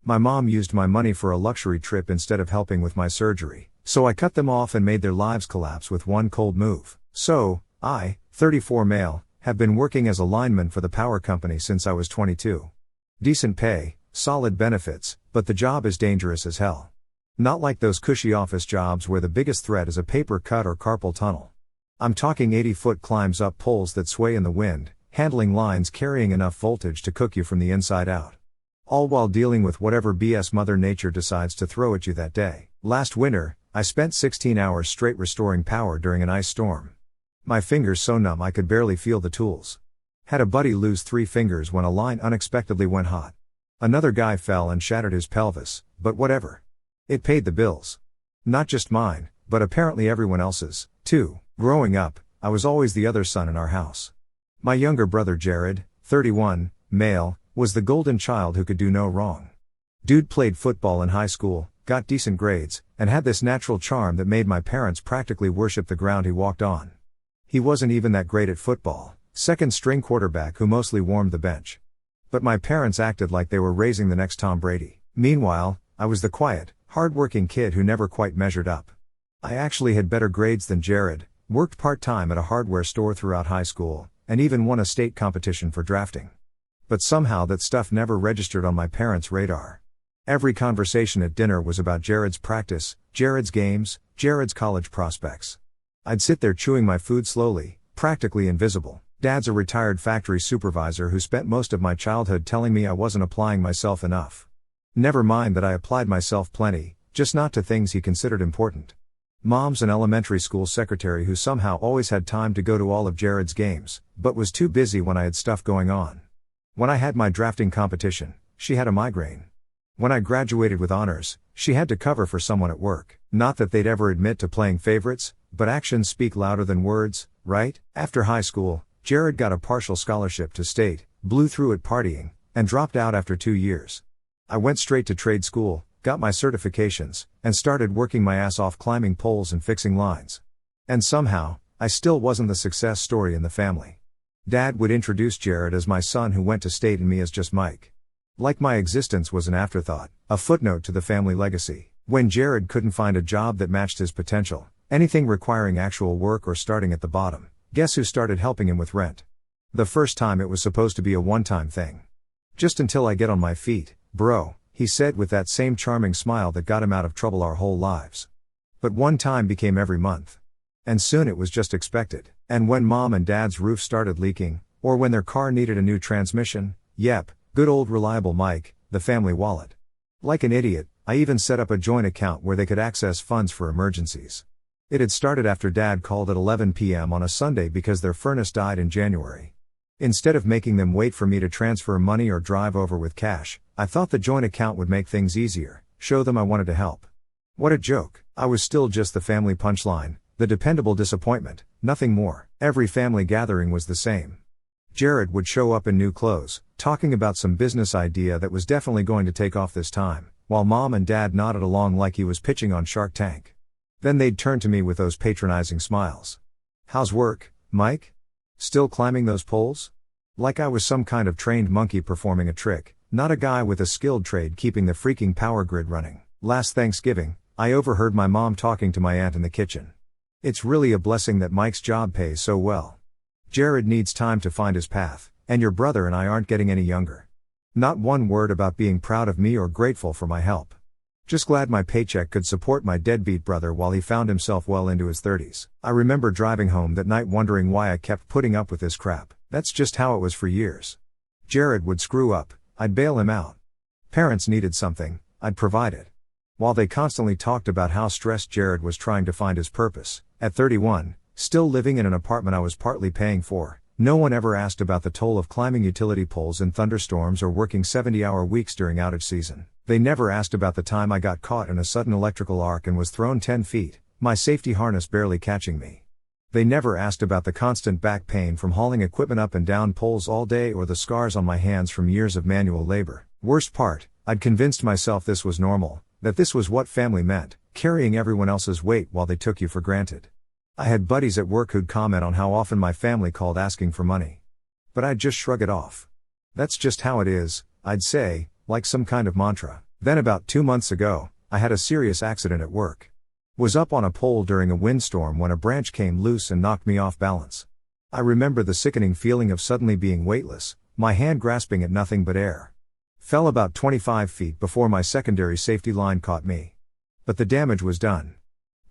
My mom used my money for a luxury trip instead of helping with my surgery, so I cut them off and made their lives collapse with one cold move. So, I, 34 male, have been working as a lineman for the power company since I was 22. Decent pay, solid benefits, but the job is dangerous as hell. Not like those cushy office jobs where the biggest threat is a paper cut or carpal tunnel. I'm talking 80-foot climbs up poles that sway in the wind, handling lines carrying enough voltage to cook you from the inside out. All while dealing with whatever BS Mother Nature decides to throw at you that day. Last winter, I spent 16 hours straight restoring power during an ice storm. My fingers so numb I could barely feel the tools. Had a buddy lose 3 fingers when a line unexpectedly went hot. Another guy fell and shattered his pelvis, but whatever. It paid the bills. Not just mine, but apparently everyone else's, too. Growing up, I was always the other son in our house. My younger brother Jared, 31, male, was the golden child who could do no wrong. Dude played football in high school, got decent grades, and had this natural charm that made my parents practically worship the ground he walked on. He wasn't even that great at football, second-string quarterback who mostly warmed the bench. But my parents acted like they were raising the next Tom Brady. Meanwhile, I was the quiet, hard-working kid who never quite measured up. I actually had better grades than Jared, worked part-time at a hardware store throughout high school, and even won a state competition for drafting. But somehow that stuff never registered on my parents' radar. Every conversation at dinner was about Jared's practice, Jared's games, Jared's college prospects. I'd sit there chewing my food slowly, practically invisible. Dad's a retired factory supervisor who spent most of my childhood telling me I wasn't applying myself enough. Never mind that I applied myself plenty, just not to things he considered important. Mom's an elementary school secretary who somehow always had time to go to all of Jared's games, but was too busy when I had stuff going on. When I had my drafting competition, she had a migraine. When I graduated with honors, she had to cover for someone at work. Not that they'd ever admit to playing favorites, but actions speak louder than words, right? After high school, Jared got a partial scholarship to state, blew through it partying, and dropped out after 2 years. I went straight to trade school, got my certifications, and started working my ass off climbing poles and fixing lines. And somehow, I still wasn't the success story in the family. Dad would introduce Jared as my son who went to state and me as just Mike. Like my existence was an afterthought, a footnote to the family legacy. When Jared couldn't find a job that matched his potential, anything requiring actual work or starting at the bottom, guess who started helping him with rent? The first time it was supposed to be a one-time thing. Just until I get on my feet, bro, he said with that same charming smile that got him out of trouble our whole lives. But one time became every month. And soon it was just expected. And when mom and dad's roof started leaking, or when their car needed a new transmission, yep, good old reliable Mike, the family wallet. Like an idiot, I even set up a joint account where they could access funds for emergencies. It had started after Dad called at 11 p.m. on a Sunday because their furnace died in January. Instead of making them wait for me to transfer money or drive over with cash, I thought the joint account would make things easier, show them I wanted to help. What a joke. I was still just the family punchline, the dependable disappointment, nothing more. Every family gathering was the same. Jared would show up in new clothes, talking about some business idea that was definitely going to take off this time, while mom and dad nodded along like he was pitching on Shark Tank. Then they'd turn to me with those patronizing smiles. "How's work, Mike? Still climbing those poles?" Like I was some kind of trained monkey performing a trick, not a guy with a skilled trade keeping the freaking power grid running. Last Thanksgiving, I overheard my mom talking to my aunt in the kitchen. "It's really a blessing that Mike's job pays so well. Jared needs time to find his path, and your brother and I aren't getting any younger." Not one word about being proud of me or grateful for my help. Just glad my paycheck could support my deadbeat brother while he found himself well into his 30s. I remember driving home that night wondering why I kept putting up with this crap. That's just how it was for years. Jared would screw up, I'd bail him out. Parents needed something, I'd provide it. While they constantly talked about how stressed Jared was trying to find his purpose, at 31, still living in an apartment I was partly paying for, no one ever asked about the toll of climbing utility poles in thunderstorms or working 70-hour weeks during outage season. They never asked about the time I got caught in a sudden electrical arc and was thrown 10 feet, my safety harness barely catching me. They never asked about the constant back pain from hauling equipment up and down poles all day or the scars on my hands from years of manual labor. Worst part, I'd convinced myself this was normal, that this was what family meant, carrying everyone else's weight while they took you for granted. I had buddies at work who'd comment on how often my family called asking for money. But I'd just shrug it off. That's just how it is, I'd say, like some kind of mantra. Then about 2 months ago, I had a serious accident at work. Was up on a pole during a windstorm when a branch came loose and knocked me off balance. I remember the sickening feeling of suddenly being weightless, my hand grasping at nothing but air. Fell about 25 feet before my secondary safety line caught me. But the damage was done.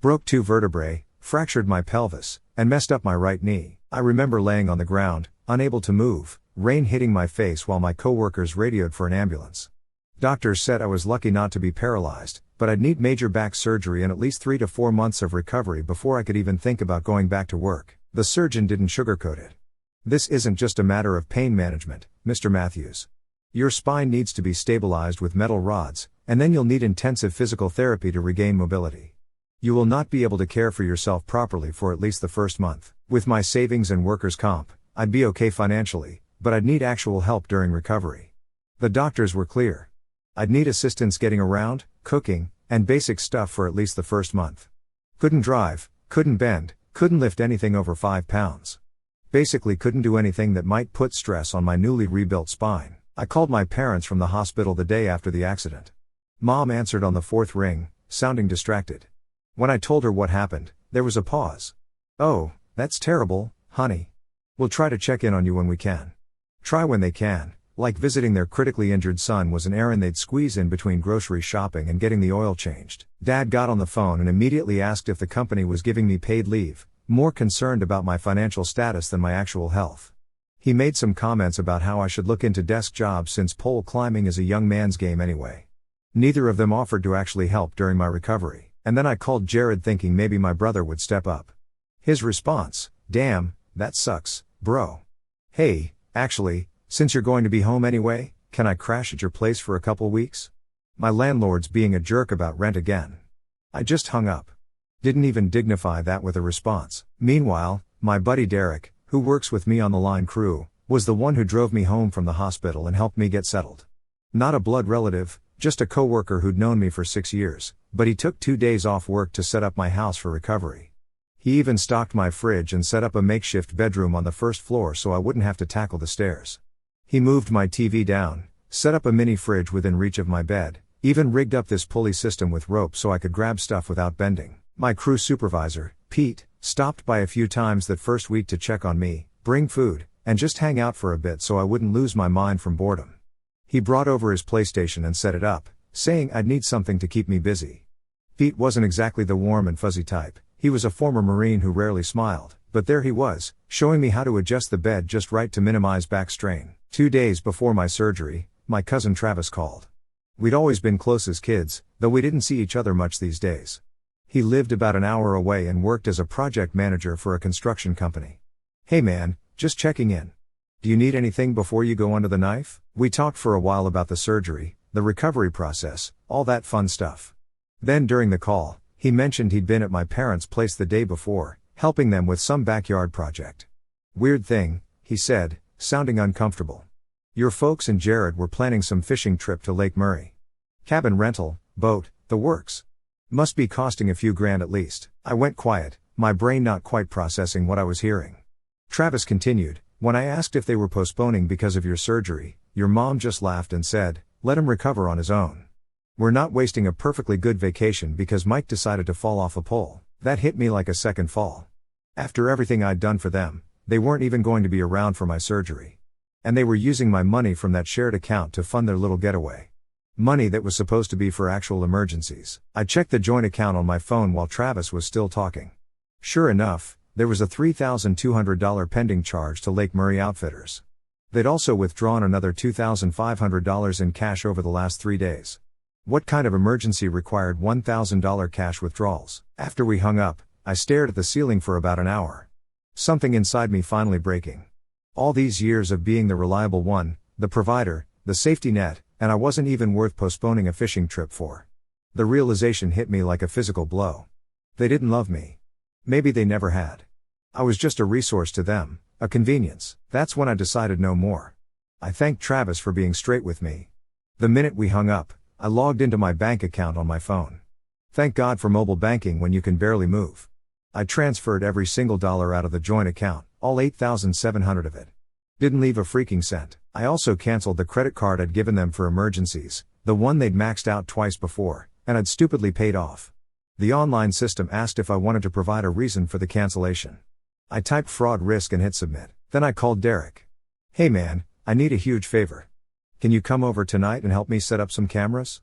Broke 2 vertebrae, fractured my pelvis, and messed up my right knee. I remember laying on the ground, unable to move, rain hitting my face while my coworkers radioed for an ambulance. Doctors said I was lucky not to be paralyzed, but I'd need major back surgery and at least 3 to 4 months of recovery before I could even think about going back to work. The surgeon didn't sugarcoat it. This isn't just a matter of pain management, Mr. Matthews. Your spine needs to be stabilized with metal rods, and then you'll need intensive physical therapy to regain mobility. You will not be able to care for yourself properly for at least the first month. With my savings and workers' comp, I'd be okay financially, but I'd need actual help during recovery. The doctors were clear. I'd need assistance getting around, cooking, and basic stuff for at least the first month. Couldn't drive, couldn't bend, couldn't lift anything over 5 pounds. Basically couldn't do anything that might put stress on my newly rebuilt spine. I called my parents from the hospital the day after the accident. Mom answered on the 4th ring, sounding distracted. When I told her what happened, there was a pause. "Oh, that's terrible, honey. We'll try to check in on you when we can." Try when they can, like visiting their critically injured son was an errand they'd squeeze in between grocery shopping and getting the oil changed. Dad got on the phone and immediately asked if the company was giving me paid leave, more concerned about my financial status than my actual health. He made some comments about how I should look into desk jobs since pole climbing is a young man's game anyway. Neither of them offered to actually help during my recovery, and then I called Jared thinking maybe my brother would step up. His response, "Damn, that sucks, bro. Hey, actually, since you're going to be home anyway, can I crash at your place for a couple weeks? My landlord's being a jerk about rent again." I just hung up. Didn't even dignify that with a response. Meanwhile, my buddy Derek, who works with me on the line crew, was the one who drove me home from the hospital and helped me get settled. Not a blood relative, just a coworker who'd known me for 6 years, but he took 2 days off work to set up my house for recovery. He even stocked my fridge and set up a makeshift bedroom on the 1st floor so I wouldn't have to tackle the stairs. He moved my TV down, set up a mini fridge within reach of my bed, even rigged up this pulley system with rope so I could grab stuff without bending. My crew supervisor, Pete, stopped by a few times that first week to check on me, bring food, and just hang out for a bit so I wouldn't lose my mind from boredom. He brought over his PlayStation and set it up, saying I'd need something to keep me busy. Pete wasn't exactly the warm and fuzzy type. He was a former Marine who rarely smiled, but there he was, showing me how to adjust the bed just right to minimize back strain. 2 days before my surgery, my cousin Travis called. We'd always been close as kids, though we didn't see each other much these days. He lived about an hour away and worked as a project manager for a construction company. "Hey man, just checking in. Do you need anything before you go under the knife?" We talked for a while about the surgery, the recovery process, all that fun stuff. Then during the call, he mentioned he'd been at my parents' place the day before, helping them with some backyard project. "Weird thing," he said, sounding uncomfortable. "Your folks and Jared were planning some fishing trip to Lake Murray. Cabin rental, boat, the works. Must be costing a few grand at least." I went quiet, my brain not quite processing what I was hearing. Travis continued, "When I asked if they were postponing because of your surgery, your mom just laughed and said, 'Let him recover on his own. We're not wasting a perfectly good vacation because Mike decided to fall off a pole.'" That hit me like a second fall. After everything I'd done for them, they weren't even going to be around for my surgery. And they were using my money from that shared account to fund their little getaway. Money that was supposed to be for actual emergencies. I checked the joint account on my phone while Travis was still talking. Sure enough, there was a $3,200 pending charge to Lake Murray Outfitters. They'd also withdrawn another $2,500 in cash over the last 3 days. What kind of emergency required $1,000 cash withdrawals? After we hung up, I stared at the ceiling for about an hour. Something inside me finally breaking. All these years of being the reliable one, the provider, the safety net, and I wasn't even worth postponing a fishing trip for. The realization hit me like a physical blow. They didn't love me. Maybe they never had. I was just a resource to them, a convenience. That's when I decided no more. I thanked Travis for being straight with me. The minute we hung up, I logged into my bank account on my phone. Thank God for mobile banking when you can barely move. I transferred every single dollar out of the joint account, all 8,700 of it. Didn't leave a freaking cent. I also canceled the credit card I'd given them for emergencies, The one they'd maxed out twice before, and I'd stupidly paid off. The online system asked if I wanted to provide a reason for the cancellation. I typed fraud risk and hit submit. Then I called Derek. Hey man, I need a huge favor. Can you come over tonight and help me set up some cameras?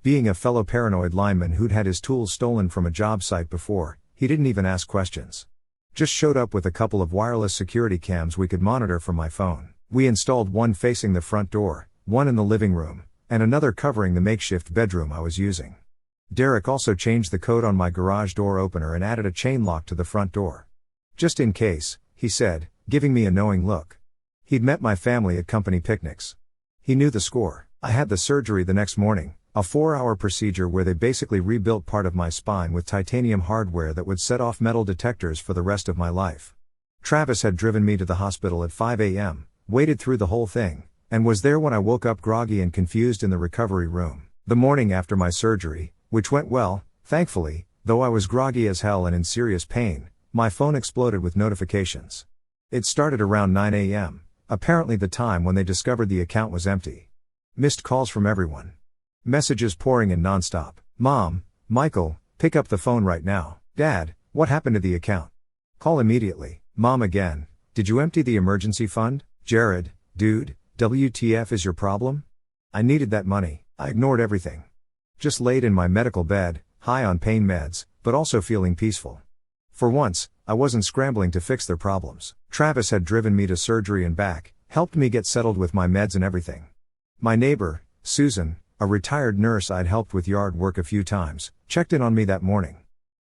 Being a fellow paranoid lineman who'd had his tools stolen from a job site before, he didn't even ask questions. Just showed up with a couple of wireless security cams we could monitor from my phone. We installed one facing the front door, one in the living room, and another covering the makeshift bedroom I was using. Derek also changed the code on my garage door opener and added a chain lock to the front door. Just in case, he said, giving me a knowing look. He'd met my family at company picnics. He knew the score. I had the surgery the next morning, a 4-hour procedure where they basically rebuilt part of my spine with titanium hardware that would set off metal detectors for the rest of my life. Travis had driven me to the hospital at 5 a.m., waited through the whole thing, and was there when I woke up groggy and confused in the recovery room. The morning after my surgery, which went well, thankfully, though I was groggy as hell and in serious pain, my phone exploded with notifications. It started around 9 a.m., apparently the time when they discovered the account was empty. Missed calls from everyone. Messages pouring in nonstop. Mom, Michael, pick up the phone right now. Dad, what happened to the account? Call immediately. Mom again, did you empty the emergency fund? Jared, dude, WTF is your problem? I needed that money. I ignored everything. Just laid in my medical bed, high on pain meds, but also feeling peaceful. For once, I wasn't scrambling to fix their problems. Travis had driven me to surgery and back, helped me get settled with my meds and everything. My neighbor, Susan, a retired nurse I'd helped with yard work a few times, checked in on me that morning.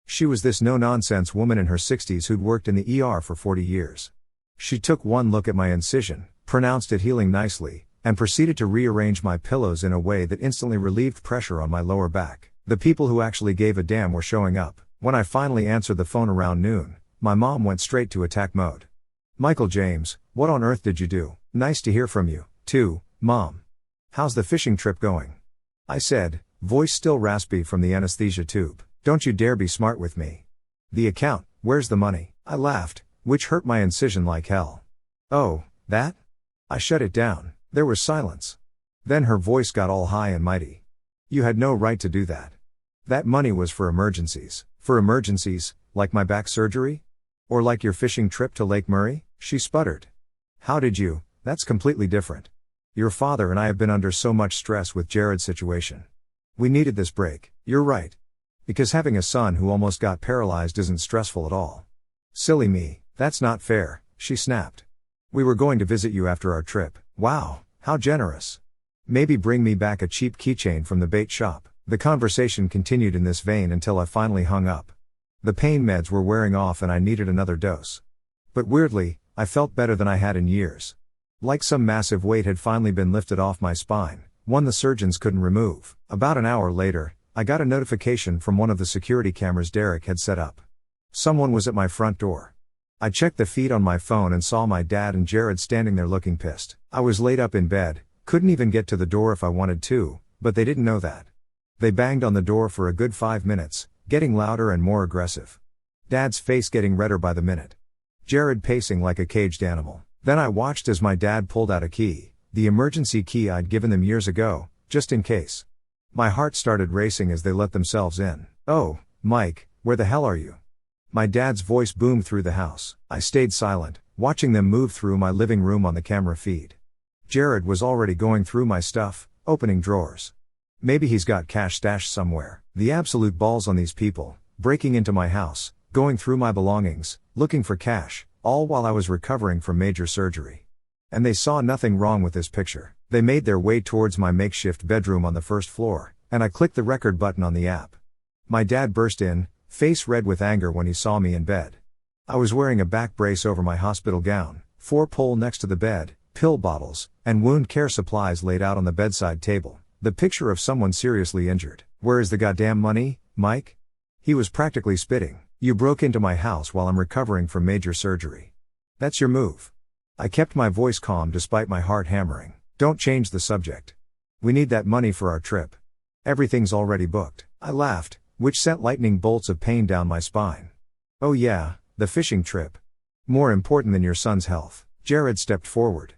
She was this no-nonsense woman in her 60s who'd worked in the ER for 40 years. She took one look at my incision, pronounced it healing nicely, and proceeded to rearrange my pillows in a way that instantly relieved pressure on my lower back. The people who actually gave a damn were showing up. When I finally answered the phone around noon, my mom went straight to attack mode. Michael James, what on earth did you do? Nice to hear from you, too, Mom. How's the fishing trip going? I said, voice still raspy from the anesthesia tube. Don't you dare be smart with me. The account, where's the money? I laughed, which hurt my incision like hell. Oh, that? I shut it down. There was silence. Then her voice got all high and mighty. You had no right to do that. That money was for emergencies. For emergencies, like my back surgery? Or like your fishing trip to Lake Murray? She sputtered. How did you? That's completely different. Your father and I have been under so much stress with Jared's situation. We needed this break. You're right. Because having a son who almost got paralyzed isn't stressful at all. Silly me, that's not fair, she snapped. We were going to visit you after our trip. Wow, how generous. Maybe bring me back a cheap keychain from the bait shop. The conversation continued in this vein until I finally hung up. The pain meds were wearing off and I needed another dose. But weirdly, I felt better than I had in years. Like some massive weight had finally been lifted off my spine, one the surgeons couldn't remove. About an hour later, I got a notification from one of the security cameras Derek had set up. Someone was at my front door. I checked the feed on my phone and saw my dad and Jared standing there looking pissed. I was laid up in bed, couldn't even get to the door if I wanted to, but they didn't know that. They banged on the door for a good 5 minutes, getting louder and more aggressive. Dad's face getting redder by the minute. Jared pacing like a caged animal. Then I watched as my dad pulled out a key, the emergency key I'd given them years ago, just in case. My heart started racing as they let themselves in. Oh, Mike, where the hell are you? My dad's voice boomed through the house. I stayed silent, watching them move through my living room on the camera feed. Jared was already going through my stuff, opening drawers. Maybe he's got cash stashed somewhere. The absolute balls on these people, breaking into my house, going through my belongings, looking for cash, all while I was recovering from major surgery. And they saw nothing wrong with this picture. They made their way towards my makeshift bedroom on the first floor, and I clicked the record button on the app. My dad burst in, face red with anger when he saw me in bed. I was wearing a back brace over my hospital gown, 4-pole next to the bed, pill bottles, and wound care supplies laid out on the bedside table. The picture of someone seriously injured. Where is the goddamn money, Mike? He was practically spitting. You broke into my house while I'm recovering from major surgery. That's your move. I kept my voice calm despite my heart hammering. Don't change the subject. We need that money for our trip. Everything's already booked. I laughed, which sent lightning bolts of pain down my spine. Oh yeah, the fishing trip. More important than your son's health. Jared stepped forward.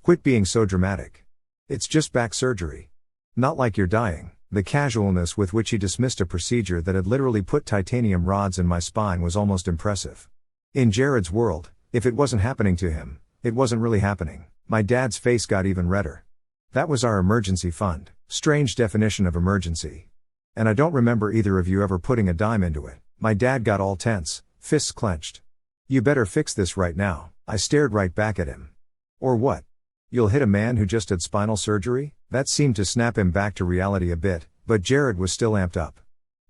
Quit being so dramatic. It's just back surgery. Not like you're dying. The casualness with which he dismissed a procedure that had literally put titanium rods in my spine was almost impressive. In Jared's world, if it wasn't happening to him, it wasn't really happening. My dad's face got even redder. That was our emergency fund. Strange definition of emergency. And I don't remember either of you ever putting a dime into it. My dad got all tense, fists clenched. You better fix this right now. I stared right back at him. Or what? You'll hit a man who just had spinal surgery? That seemed to snap him back to reality a bit, but Jared was still amped up.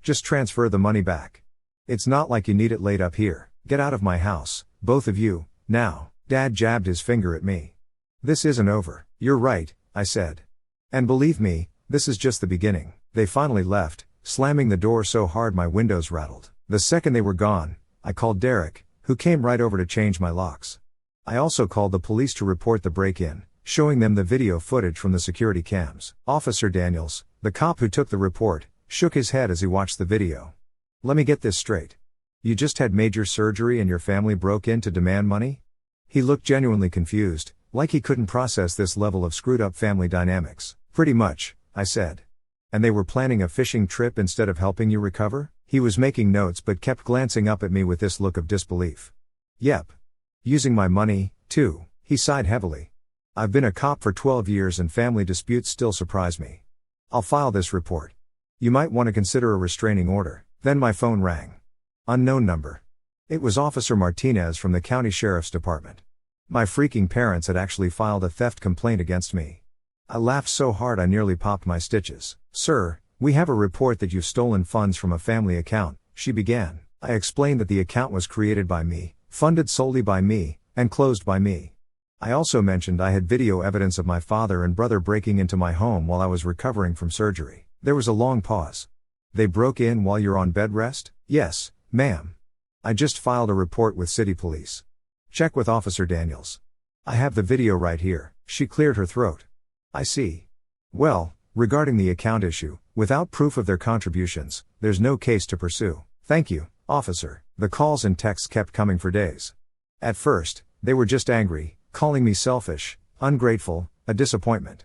Just transfer the money back. It's not like you need it laid up here. Get out of my house, both of you, now. Dad jabbed his finger at me. This isn't over. You're right, I said. And believe me, this is just the beginning. They finally left, slamming the door so hard my windows rattled. The second they were gone, I called Derek, who came right over to change my locks. I also called the police to report the break-in, showing them the video footage from the security cams. Officer Daniels, the cop who took the report, shook his head as he watched the video. Let me get this straight. You just had major surgery and your family broke in to demand money? He looked genuinely confused, like he couldn't process this level of screwed-up family dynamics. Pretty much, I said. And they were planning a fishing trip instead of helping you recover? He was making notes but kept glancing up at me with this look of disbelief. Yep. Using my money, too. He sighed heavily. I've been a cop for 12 years and family disputes still surprise me. I'll file this report. You might want to consider a restraining order. Then my phone rang. Unknown number. It was Officer Martinez from the County Sheriff's Department. My freaking parents had actually filed a theft complaint against me. I laughed so hard I nearly popped my stitches. Sir, we have a report that you've stolen funds from a family account, she began. I explained that the account was created by me, funded solely by me, and closed by me. I also mentioned I had video evidence of my father and brother breaking into my home while I was recovering from surgery. There was a long pause. They broke in while you're on bed rest? Yes, ma'am. I just filed a report with city police. Check with Officer Daniels. I have the video right here. She cleared her throat. I see. Well, regarding the account issue, without proof of their contributions, there's no case to pursue. Thank you, officer. The calls and texts kept coming for days. At first, they were just angry, calling me selfish, ungrateful, a disappointment.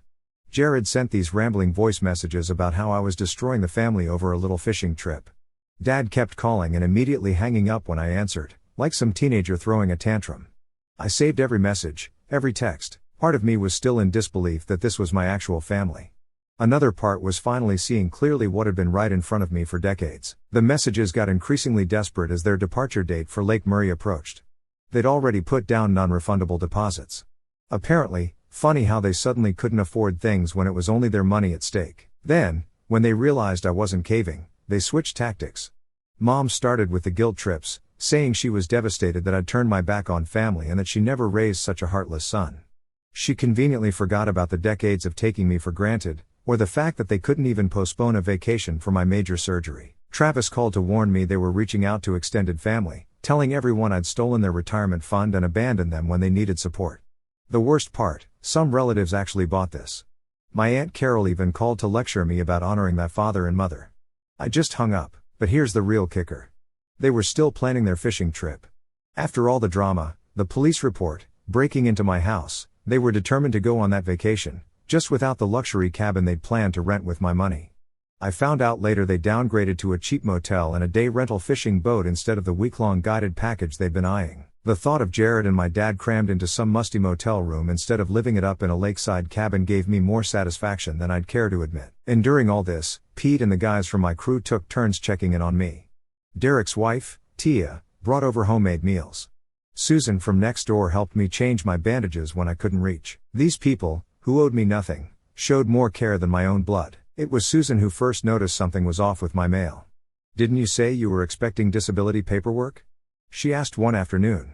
Jared sent these rambling voice messages about how I was destroying the family over a little fishing trip. Dad kept calling and immediately hanging up when I answered, like some teenager throwing a tantrum. I saved every message, every text. Part of me was still in disbelief that this was my actual family. Another part was finally seeing clearly what had been right in front of me for decades. The messages got increasingly desperate as their departure date for Lake Murray approached. They'd already put down non-refundable deposits. Apparently, funny how they suddenly couldn't afford things when it was only their money at stake. Then, when they realized I wasn't caving, they switched tactics. Mom started with the guilt trips, saying she was devastated that I'd turned my back on family and that she never raised such a heartless son. She conveniently forgot about the decades of taking me for granted, or the fact that they couldn't even postpone a vacation for my major surgery. Travis called to warn me they were reaching out to extended family, telling everyone I'd stolen their retirement fund and abandoned them when they needed support. The worst part, some relatives actually bought this. My Aunt Carol even called to lecture me about honoring my father and mother. I just hung up, but here's the real kicker. They were still planning their fishing trip. After all the drama, the police report, breaking into my house, they were determined to go on that vacation, just without the luxury cabin they'd planned to rent with my money. I found out later they downgraded to a cheap motel and a day rental fishing boat instead of the week-long guided package they'd been eyeing. The thought of Jared and my dad crammed into some musty motel room instead of living it up in a lakeside cabin gave me more satisfaction than I'd care to admit. And during all this, Pete and the guys from my crew took turns checking in on me. Derek's wife, Tia, brought over homemade meals. Susan from next door helped me change my bandages when I couldn't reach. These people, who owed me nothing, showed more care than my own blood. It was Susan who first noticed something was off with my mail. "Didn't you say you were expecting disability paperwork?" she asked one afternoon.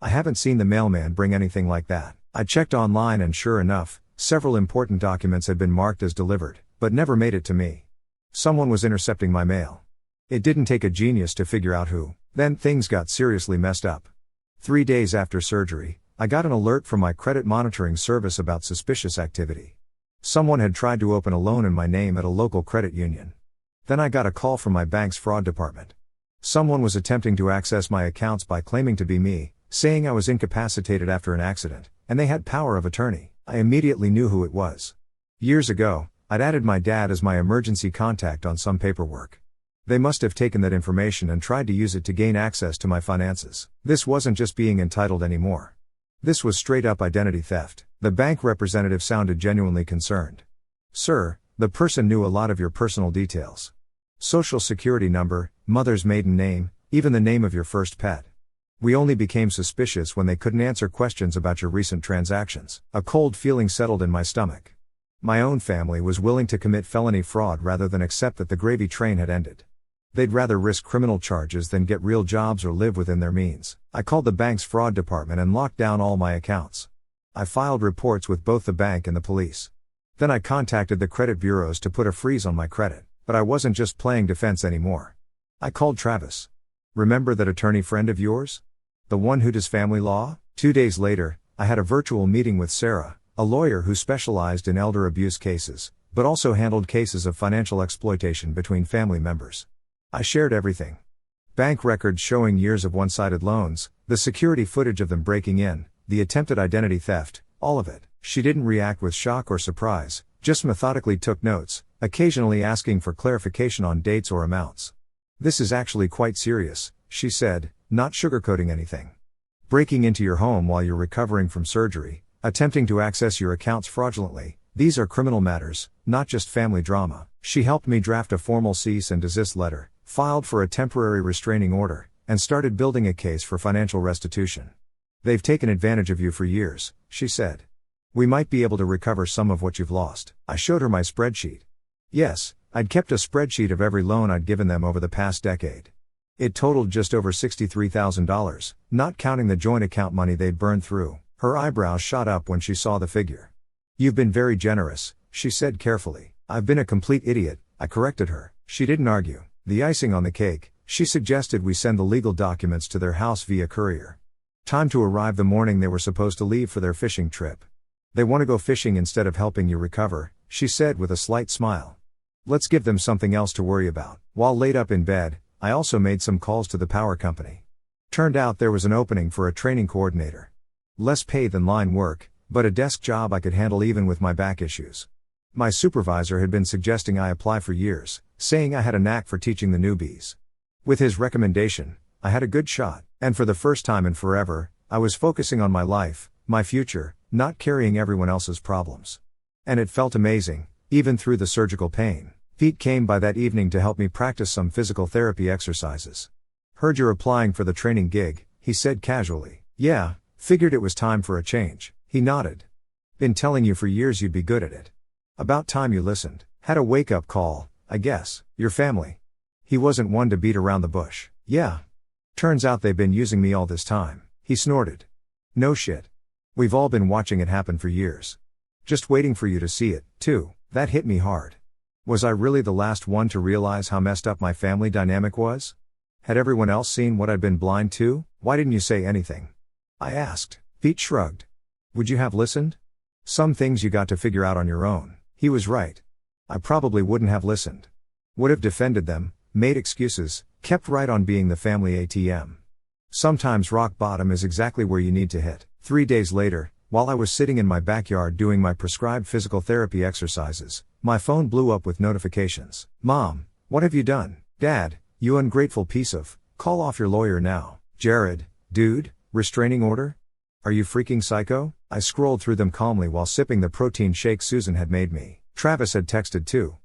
"I haven't seen the mailman bring anything like that." I checked online and sure enough, several important documents had been marked as delivered, but never made it to me. Someone was intercepting my mail. It didn't take a genius to figure out who. Then things got seriously messed up. 3 days after surgery, I got an alert from my credit monitoring service about suspicious activity. Someone had tried to open a loan in my name at a local credit union. Then I got a call from my bank's fraud department. Someone was attempting to access my accounts by claiming to be me, saying I was incapacitated after an accident, and they had power of attorney. I immediately knew who it was. Years ago, I'd added my dad as my emergency contact on some paperwork. They must have taken that information and tried to use it to gain access to my finances. This wasn't just being entitled anymore. This was straight up identity theft. The bank representative sounded genuinely concerned. Sir, the person knew a lot of your personal details. Social security number, mother's maiden name, even the name of your first pet. We only became suspicious when they couldn't answer questions about your recent transactions. A cold feeling settled in my stomach. My own family was willing to commit felony fraud rather than accept that the gravy train had ended. They'd rather risk criminal charges than get real jobs or live within their means. I called the bank's fraud department and locked down all my accounts. I filed reports with both the bank and the police. Then I contacted the credit bureaus to put a freeze on my credit. But I wasn't just playing defense anymore. I called Travis. Remember that attorney friend of yours? The one who does family law? 2 days later, I had a virtual meeting with Sarah, a lawyer who specialized in elder abuse cases, but also handled cases of financial exploitation between family members. I shared everything. Bank records showing years of one-sided loans, the security footage of them breaking in, the attempted identity theft, all of it. She didn't react with shock or surprise, just methodically took notes, occasionally asking for clarification on dates or amounts. This is actually quite serious, she said, not sugarcoating anything. Breaking into your home while you're recovering from surgery, attempting to access your accounts fraudulently, these are criminal matters, not just family drama. She helped me draft a formal cease and desist letter, filed for a temporary restraining order, and started building a case for financial restitution. They've taken advantage of you for years, she said. We might be able to recover some of what you've lost. I showed her my spreadsheet. Yes, I'd kept a spreadsheet of every loan I'd given them over the past decade. It totaled just over $63,000, not counting the joint account money they'd burned through. Her eyebrows shot up when she saw the figure. You've been very generous, she said carefully. I've been a complete idiot, I corrected her. She didn't argue. The icing on the cake, she suggested we send the legal documents to their house via courier. Time to arrive the morning they were supposed to leave for their fishing trip. They want to go fishing instead of helping you recover, she said with a slight smile. Let's give them something else to worry about. While laid up in bed, I also made some calls to the power company. Turned out there was an opening for a training coordinator. Less pay than line work, but a desk job I could handle even with my back issues. My supervisor had been suggesting I apply for years, saying I had a knack for teaching the newbies. With his recommendation, I had a good shot, and for the first time in forever, I was focusing on my life, my future, not carrying everyone else's problems. And it felt amazing, even through the surgical pain. Pete came by that evening to help me practice some physical therapy exercises. Heard you're applying for the training gig, he said casually. Yeah, figured it was time for a change. He nodded. Been telling you for years you'd be good at it. About time you listened. Had a wake-up call, I guess. Your family. He wasn't one to beat around the bush. Yeah. Turns out they've been using me all this time. He snorted. No shit. We've all been watching it happen for years. Just waiting for you to see it, too. That hit me hard. Was I really the last one to realize how messed up my family dynamic was? Had everyone else seen what I'd been blind to? Why didn't you say anything? I asked. Pete shrugged. Would you have listened? Some things you got to figure out on your own. He was right. I probably wouldn't have listened. Would have defended them, made excuses, kept right on being the family ATM. Sometimes rock bottom is exactly where you need to hit. 3 days later, while I was sitting in my backyard doing my prescribed physical therapy exercises, my phone blew up with notifications. Mom, what have you done? Dad, you ungrateful piece of, call off your lawyer now. Jared, dude, restraining order? Are you freaking psycho? I scrolled through them calmly while sipping the protein shake Susan had made me. Travis had texted too.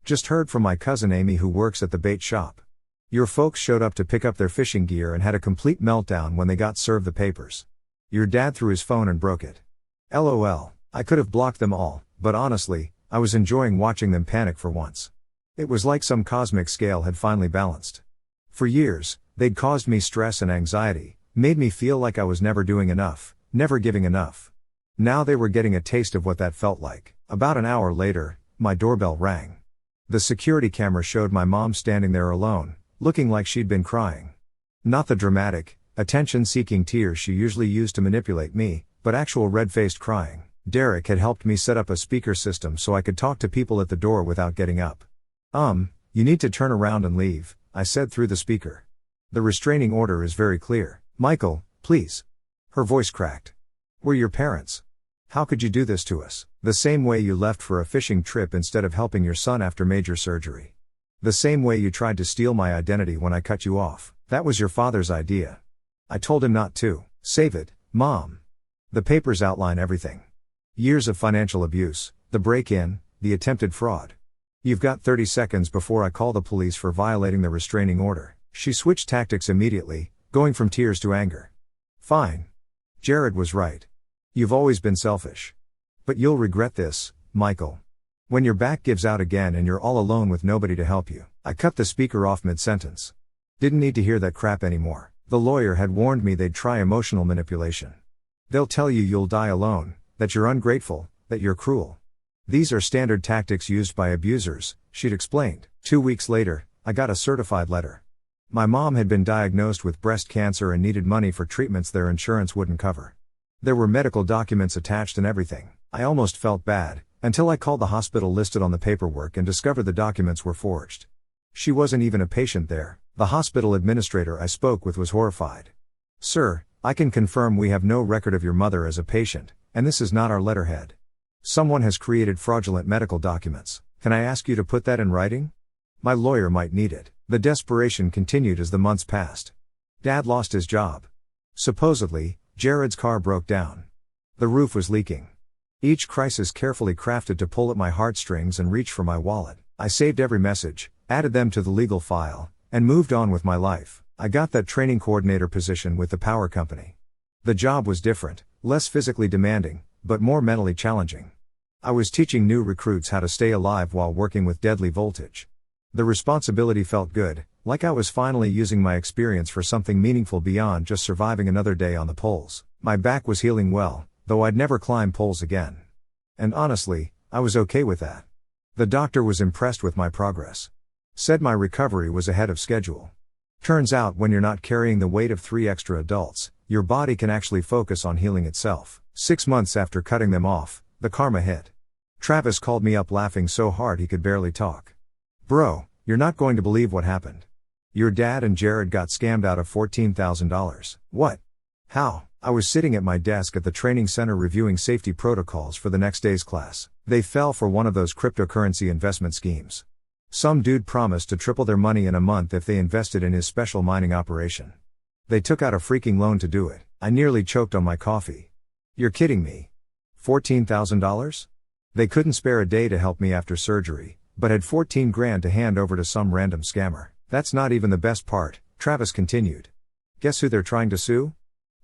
Just heard from my cousin Amy who works at the bait shop. Your folks showed up to pick up their fishing gear and had a complete meltdown when they got served the papers. Your dad threw his phone and broke it. LOL. I could have blocked them all, but honestly, I was enjoying watching them panic for once. It was like some cosmic scale had finally balanced. For years, they'd caused me stress and anxiety, made me feel like I was never doing enough, never giving enough. Now they were getting a taste of what that felt like. About an hour later, my doorbell rang. The security camera showed my mom standing there alone, looking like she'd been crying. Not the dramatic, attention-seeking tears she usually used to manipulate me, but actual red-faced crying. Derek had helped me set up a speaker system so I could talk to people at the door without getting up. You need to turn around and leave, I said through the speaker. The restraining order is very clear. Michael, please. Her voice cracked. We're your parents. How could you do this to us? The same way you left for a fishing trip instead of helping your son after major surgery. The same way you tried to steal my identity when I cut you off. That was your father's idea. I told him not to. Save it, Mom. The papers outline everything. Years of financial abuse, the break-in, the attempted fraud. You've got 30 seconds before I call the police for violating the restraining order. She switched tactics immediately, going from tears to anger. Fine. Jared was right. You've always been selfish. But you'll regret this, Michael. When your back gives out again and you're all alone with nobody to help you. I cut the speaker off mid-sentence. Didn't need to hear that crap anymore. The lawyer had warned me they'd try emotional manipulation. They'll tell you you'll die alone, that you're ungrateful, that you're cruel. These are standard tactics used by abusers, she'd explained. 2 weeks later, I got a certified letter. My mom had been diagnosed with breast cancer and needed money for treatments their insurance wouldn't cover. There were medical documents attached and everything. I almost felt bad, until I called the hospital listed on the paperwork and discovered the documents were forged. She wasn't even a patient there. The hospital administrator I spoke with was horrified. Sir, I can confirm we have no record of your mother as a patient, and this is not our letterhead. Someone has created fraudulent medical documents. Can I ask you to put that in writing? My lawyer might need it. The desperation continued as the months passed. Dad lost his job. Supposedly, Jared's car broke down. The roof was leaking. Each crisis carefully crafted to pull at my heartstrings and reach for my wallet. I saved every message, added them to the legal file, and moved on with my life. I got that training coordinator position with the power company. The job was different, less physically demanding, but more mentally challenging. I was teaching new recruits how to stay alive while working with deadly voltage. The responsibility felt good, like I was finally using my experience for something meaningful beyond just surviving another day on the poles. My back was healing well, though I'd never climb poles again. And honestly, I was okay with that. The doctor was impressed with my progress. Said my recovery was ahead of schedule. Turns out when you're not carrying the weight of 3 extra adults, your body can actually focus on healing itself. 6 months after cutting them off, the karma hit. Travis called me up laughing so hard he could barely talk. Bro, you're not going to believe what happened. Your dad and Jared got scammed out of $14,000. What? How? I was sitting at my desk at the training center reviewing safety protocols for the next day's class. They fell for one of those cryptocurrency investment schemes. Some dude promised to triple their money in a month if they invested in his special mining operation. They took out a freaking loan to do it. I nearly choked on my coffee. You're kidding me. $14,000? They couldn't spare a day to help me after surgery, but had 14 grand to hand over to some random scammer. That's not even the best part, Travis continued. Guess who they're trying to sue?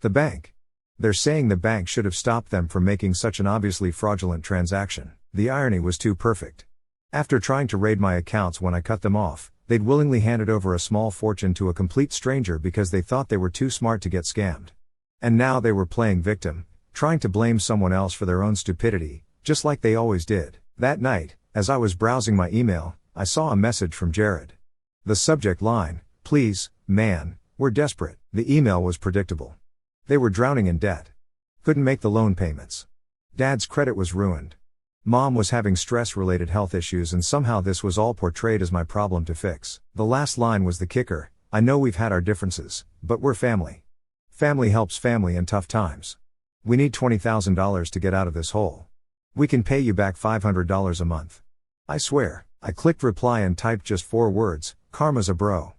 The bank. They're saying the bank should have stopped them from making such an obviously fraudulent transaction. The irony was too perfect. After trying to raid my accounts when I cut them off, they'd willingly handed over a small fortune to a complete stranger because they thought they were too smart to get scammed. And now they were playing victim, trying to blame someone else for their own stupidity, just like they always did. That night, as I was browsing my email, I saw a message from Jared. The subject line, "Please, man, we're desperate." The email was predictable. They were drowning in debt. Couldn't make the loan payments. Dad's credit was ruined. Mom was having stress-related health issues and somehow this was all portrayed as my problem to fix. The last line was the kicker. I know we've had our differences, but we're family. Family helps family in tough times. We need $20,000 to get out of this hole. We can pay you back $500 a month. I swear. I clicked reply and typed just 4 words, "Karma's a bro."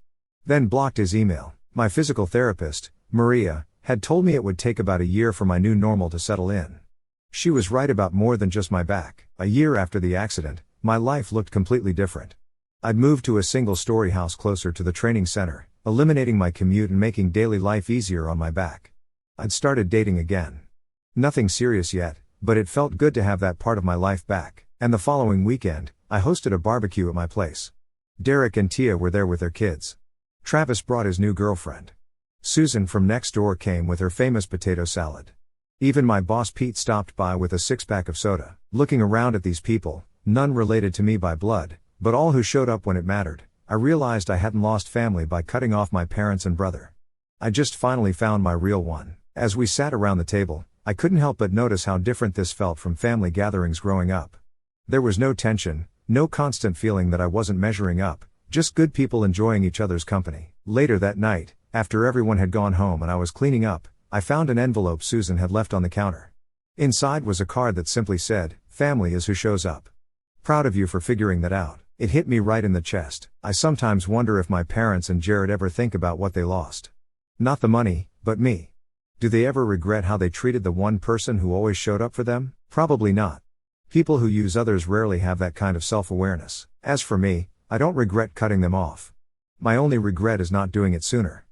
Then blocked his email. My physical therapist, Maria, had told me it would take about a year for my new normal to settle in. She was right about more than just my back. A year after the accident, my life looked completely different. I'd moved to a single-story house closer to the training center, eliminating my commute and making daily life easier on my back. I'd started dating again. Nothing serious yet, but it felt good to have that part of my life back. And the following weekend, I hosted a barbecue at my place. Derek and Tia were there with their kids. Travis brought his new girlfriend. Susan from next door came with her famous potato salad. Even my boss Pete stopped by with a 6-pack of soda. Looking around at these people, none related to me by blood, but all who showed up when it mattered, I realized I hadn't lost family by cutting off my parents and brother. I just finally found my real one. As we sat around the table, I couldn't help but notice how different this felt from family gatherings growing up. There was no tension, no constant feeling that I wasn't measuring up, just good people enjoying each other's company. Later that night, after everyone had gone home and I was cleaning up, I found an envelope Susan had left on the counter. Inside was a card that simply said, "Family is who shows up. Proud of you for figuring that out." It hit me right in the chest. I sometimes wonder if my parents and Jared ever think about what they lost. Not the money, but me. Do they ever regret how they treated the one person who always showed up for them? Probably not. People who use others rarely have that kind of self-awareness. As for me, I don't regret cutting them off. My only regret is not doing it sooner.